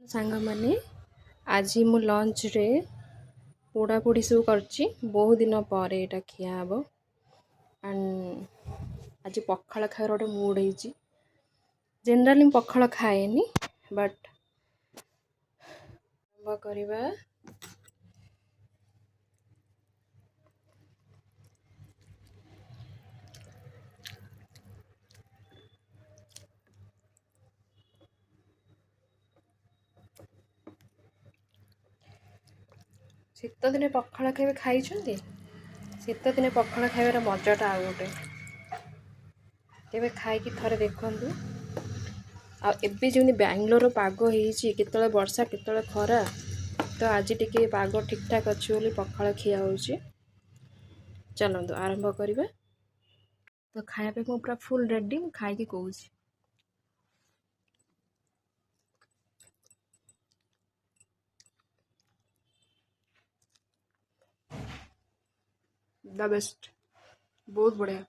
सांग माने आज मु लंच रे पोड़ा पोड़ी सब करची बहुत दिन पर एटा खिया हबो एंड आज पखाल खाइर गोटे मूड होइची जनरली पखाल खाएनी बट करवा शीत दिने पखाल खाइबे खाई शीत दिने पखाल खाइबार मजाटा आ गोटे तेरे खाई थरे देखु आबे जमी बांग्लोर पाग होते वर्षा केत खरा तो आज टिके पाग ठीक ठाक अच्छी बोली पखाल खिया हो चलतु आरंभ करवा तो खायापे मु पूरा फुल रेडी मु खाई कहूँ द बेस्ट बहुत बढ़िया।